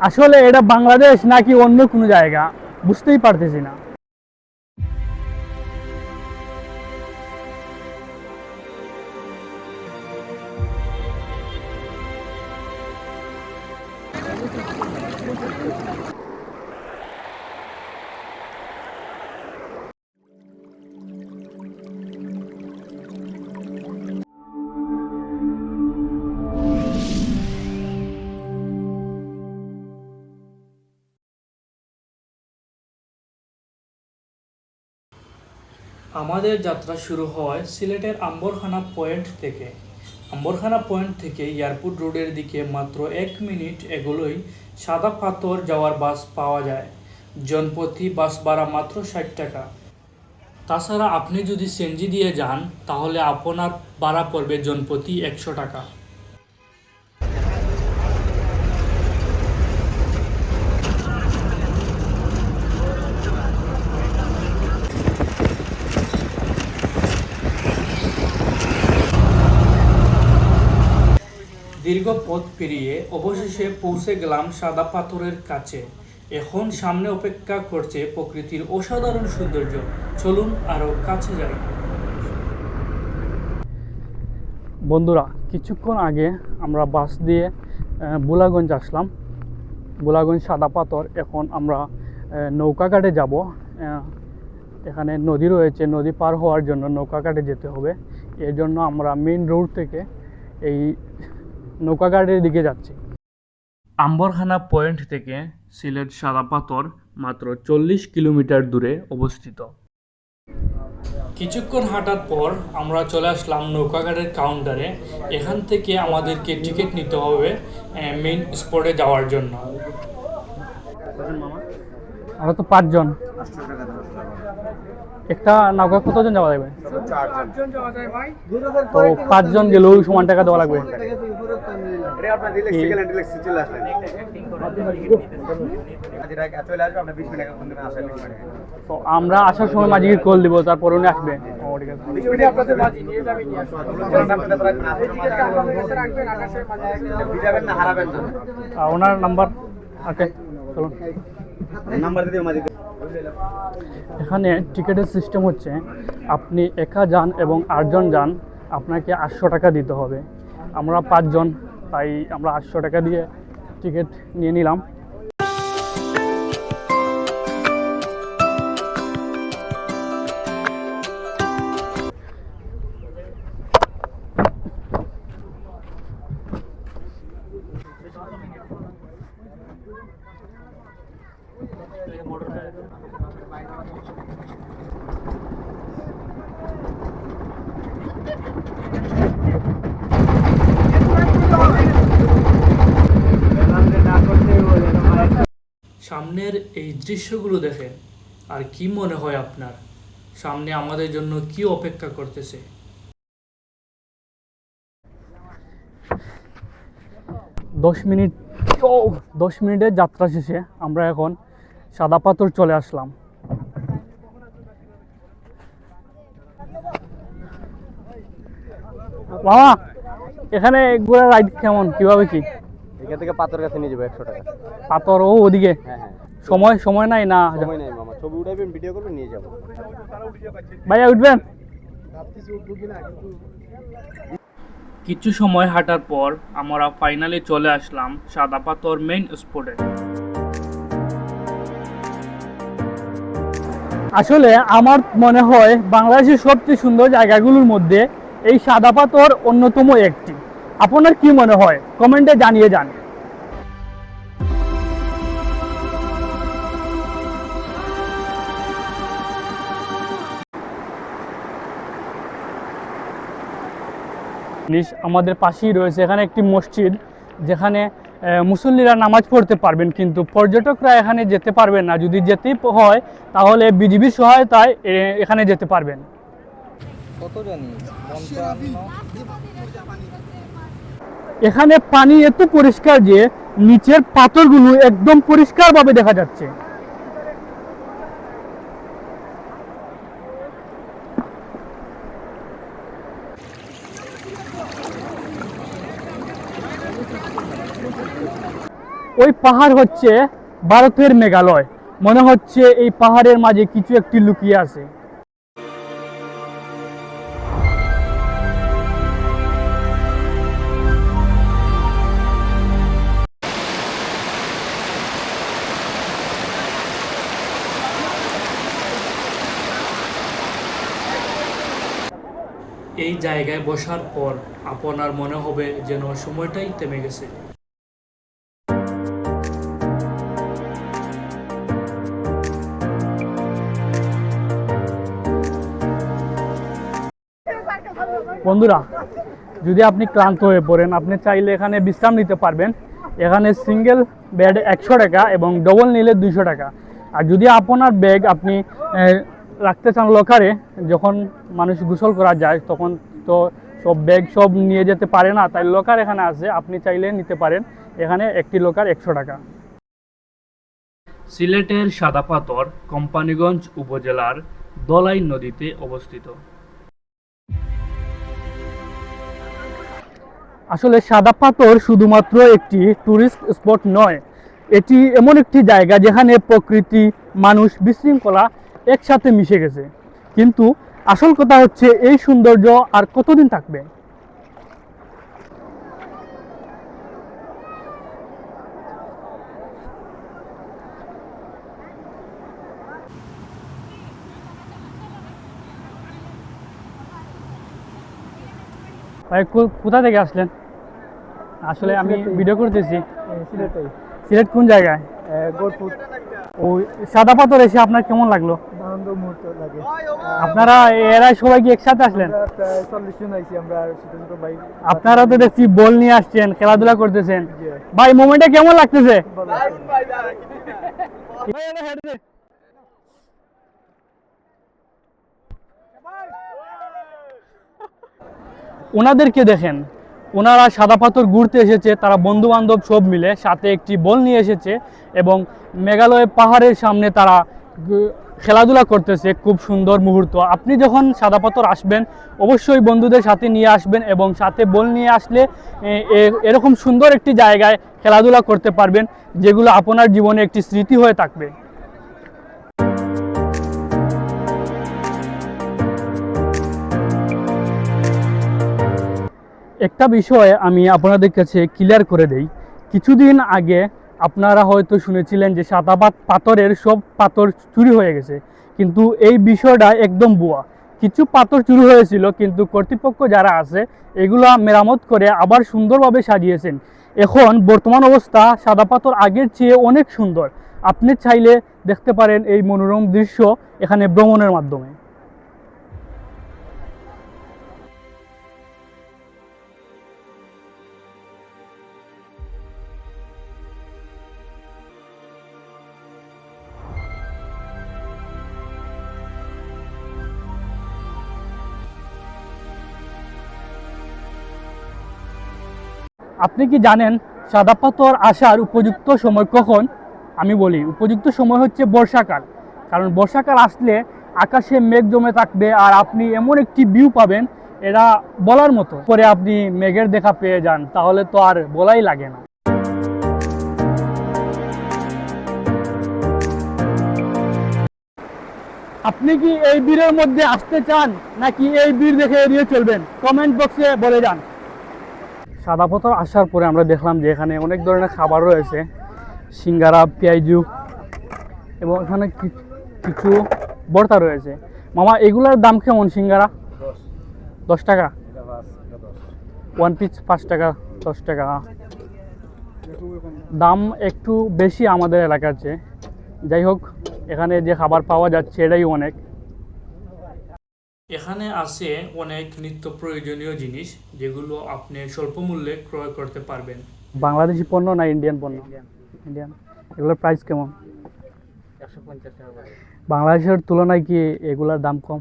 আসলে এটা বাংলাদেশ নাকি অন্য কোনো জায়গা বুঝতেই পারতেছি না। আমাদের যাত্রা শুরু হয় সিলেটের আম্বরখানা পয়েন্ট থেকে। আম্বরখানা পয়েন্ট থেকে এয়ারপোর্ট রোডের দিকে মাত্র 1 মিনিট এগোলেই সাদা পাথর যাওয়ার বাস পাওয়া যায়। জনপ্রতি বাস ভাড়া মাত্র 60 টাকা। তাছাড়া আপনি যদি সিএনজি দিয়ে যান তাহলে আপনার ভাড়া পড়বে জনপ্রতি 100 টাকা। দীর্ঘ পথ পেরিয়ে অবশেষে পৌঁছে গেলাম সাদা পাথরের কাছে। এখন সামনে অপেক্ষা করছে প্রকৃতির অসাধারণ সৌন্দর্য। চলুন আরও কাছে যাই। বন্ধুরা, কিছুক্ষণ আগে আমরা বাস দিয়ে বুলাগঞ্জ আসলাম, বুলাগঞ্জ সাদা পাথর। এখন আমরা নৌকাঘাটে যাব। এখানে নদী রয়েছে, নদী পার হওয়ার জন্য নৌকাঘাটে যেতে হবে। এর জন্য আমরা মেইন রোড থেকে এই নৌকাঘাটের দিকে যাচ্ছি। আম্বরখানা পয়েন্ট থেকে সিলেট সাদা পাথর মাত্র 40 কিলোমিটার দূরে অবস্থিত। কিছুক্ষণ হাঁটার পর আমরা চলে আসলাম নৌকাঘাটের কাউন্টারে। এখান থেকে আমাদেরকে টিকিট নিতে হবে মেইন স্পটে যাওয়ার জন্য। আমরা তো 5 জন। একটা নৌকা কতজন যাওয়া যাবে? তো 5 জন গেলেও সমান টাকা দেওয়া লাগবে। তো আমরা আসার সময় মাঝিকে কল দিব, তারপর উনি আসবে। ঠিক আছে, ওনার নাম্বার আছে, চলুন। এখানে টিকিটের সিস্টেম হচ্ছে, আপনি একা যান এবং 8 জন যান, আপনাকে 800 টাকা দিতে হবে। আমরা 5 জন, তাই আমরা 800 টাকা দিয়ে টিকিট নিয়ে নিলাম। সামনের এই দৃশ্যগুলো দেখেন, আর কি মনে হয় আপনার? সামনে আমাদের জন্য কি অপেক্ষা করতেছে? 10 মিনিটের যাত্রা শেষে আমরা এখন সাদা পাথর চলে আসলাম। মামা, এখানে ঘোড়া রাইড কেমন, কিভাবে কি? এখান থেকে পাথর কাছে নিয়ে যাবো 100 টাকা। পাথর ও ওদিকে? হ্যাঁ হ্যাঁ, সময় নাই না? সময় নাই মামা, ছবি উঠাইবেন, ভিডিও করবেন, নিয়ে যাবো। ভাইয়া উঠবেন? কিছু সময় হাঁটার পর আমরা ফাইনালি চলে আসলাম সাদা পাথর মেইন স্পটে। আসলে আমার মনে হয় বাংলাদেশের সবচেয়ে সুন্দর জায়গাগুলোর মধ্যে এই সাদা পাথর অন্যতম একটি। আপনার কি মনে হয় কমেন্টে জানিয়ে যান। আমাদের পাশেই রয়েছে এখানে একটি মসজিদ, যেখানে মুসল্লিরা নামাজ পড়তে পারবেন, কিন্তু পর্যটকরা এখানে যেতে পারবেন না। যদি যেতেই হয় তাহলে বিজিবির সহায়তায় এখানে যেতে পারবেন। এখানে পানি এত পরিষ্কার যে নিচের পাথরগুলো একদম পরিষ্কারভাবে দেখা যাচ্ছে। ওই পাহাড় হচ্ছে ভারতের মেঘালয়। মনে হচ্ছে এই পাহাড়ের মাঝে কিছু একটি লুকিয়ে আছে। এই জায়গায় বসার পর আপনার মনে হবে যেন সময়টাই থেমে গেছে। বন্ধুরা, যদি আপনি ক্লান্ত হয়ে পড়েন, আপনি চাইলে এখানে বিশ্রাম নিতে পারবেন। এখানে সিঙ্গেল বেড 100 টাকা এবং ডবল নিলে 200 টাকা। আর যদি আপনার ব্যাগ আপনি রাখতে চান লকারে, যখন মানুষ গোসল করা যায় তখন তো সব ব্যাগ সব নিয়ে যেতে পারে না, তাই লকার এখানে আছে, আপনি চাইলে নিতে পারেন। এখানে একটি লকার 100 টাকা। সিলেটের সাদা পাথর কোম্পানীগঞ্জ উপজেলার দলাই নদীতে অবস্থিত। আসলে সাদা পাথর শুধুমাত্র একটি টুরিস্ট স্পট নয়, এটি এমন একটি জায়গা যেখানে প্রকৃতি, মানুষ, বিশৃঙ্খলা একসাথে মিশে গেছে। কিন্তু আসল কথা হচ্ছে এই সৌন্দর্য আর কতদিন থাকবে। ভাই কোথা থেকে আসলেন? আসলে আমি ভিডিও করতেছি। সিলেট কোন জায়গায়? ওই সাদা পাথর এসে আপনার কেমন লাগলো? আনন্দ মুহূর্ত লাগে। আপনারা এরা সবাই কি একসাথে আসলেন? আমরা প্রায় 40 জন আইছি, আমরা ছোট ছোট ভাই। আপনারা তো দেখছি বল নিয়ে আসছেন, খেলাধুলা করতেছেন। জি। ভাই মোমেন্টটা কেমন লাগতেছে? ভালো। ভাই, এলো হেঁটে দে। ওনাদেরকে দেখেন, ওনারা সাদা পাথর ঘুরতে এসেছে, তারা বন্ধু বান্ধব সব মিলে সাথে একটি বল নিয়ে এসেছে এবং মেঘালয় পাহাড়ের সামনে তারা খেলাধুলা করতেছে। খুব সুন্দর মুহূর্ত। আপনি যখন সাদা পাথর আসবেন অবশ্যই বন্ধুদের সাথে নিয়ে আসবেন এবং সাথে বল নিয়ে আসলে এরকম সুন্দর একটি জায়গায় খেলাধুলা করতে পারবেন, যেগুলো আপনার জীবনে একটি স্মৃতি হয়ে থাকবে। একটা বিষয় আমি আপনাদের কাছে ক্লিয়ার করে দেই। কিছুদিন আগে আপনারা হয়তো শুনেছিলেন যে সাদা পাথরের সব পাথর চুরি হয়ে গেছে, কিন্তু এই বিষয়টা একদম ভুয়া। কিছু পাথর চুরি হয়েছিল, কিন্তু কর্তৃপক্ষ যারা আছে এগুলো মেরামত করে আবার সুন্দরভাবে সাজিয়েছেন। এখন বর্তমান অবস্থা সাদা পাথর আগের চেয়ে অনেক সুন্দর। আপনি চাইলে দেখতে পারেন এই মনোরম দৃশ্য এখানে ভ্রমণের মাধ্যমে। আপনি কি জানেন সাদা পাথর আসার উপযুক্ত সময় কখন? আমি বলি, উপযুক্ত সময় হচ্ছে বর্ষাকাল। কারণ বর্ষাকাল আসলে আকাশে মেঘ জমে থাকবে আর আপনি এমন একটি ভিউ পাবেন, এটা বলার মতো। পরে আপনি মেঘের দেখা পেয়ে যান, তাহলে তো আর বলাই লাগে না। আপনি কি এই বীরের মধ্যে আসতে চান, নাকি এই বীর দেখে এড়িয়ে চলবেন? কমেন্ট বক্সে বলে যান। সাদা পাথর আসার পরে আমরা দেখলাম যে এখানে অনেক ধরনের খাবার রয়েছে, সিঙ্গারা, পেঁয়াজু এবং এখানে কিছু ভর্তা রয়েছে। মামা, এগুলোর দাম কেমন? সিঙ্গারা 10 টাকা, 1 পিস 5 টাকা, 10 টাকা। দাম একটু বেশি আমাদের এলাকার চেয়ে। যাই হোক, এখানে যে খাবার পাওয়া যাচ্ছে এটাই অনেক। এখানে আছে অনেক নিত্য প্রয়োজনীয় জিনিস, যেগুলো আপনি স্বল্প মূল্যে ক্রয় করতে পারবেন। বাংলাদেশি পণ্য না ইন্ডিয়ান পণ্য? ইন্ডিয়ান। এগুলোর প্রাইস কেমন? 150 টাকা। বাংলাদেশের তুলনায় কি এগুলোর দাম কম?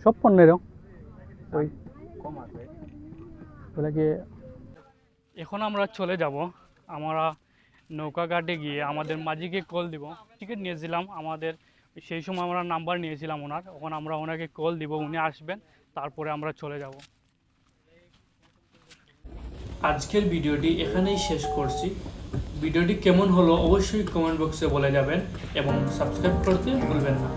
সব পণ্যেরও ওই কম আছে। বলে কি? এখন আমরা চলে যাব। আমরা নৌকা ঘাটে গিয়ে আমাদের মাঝিকে কল দিব। টিকিট নিয়েছিলাম আমাদের, সেই সময় আমরা নাম্বার নিয়েছিলাম ওনার। এখন আমরা ওনাকে কল দিব, উনি আসবেন, তারপরে আমরা চলে যাব। আজকের ভিডিওটি এখানেই শেষ করছি। ভিডিওটি কেমন হলো অবশ্যই কমেন্ট বক্সে বলে যাবেন এবং সাবস্ক্রাইব করতে ভুলবেন না।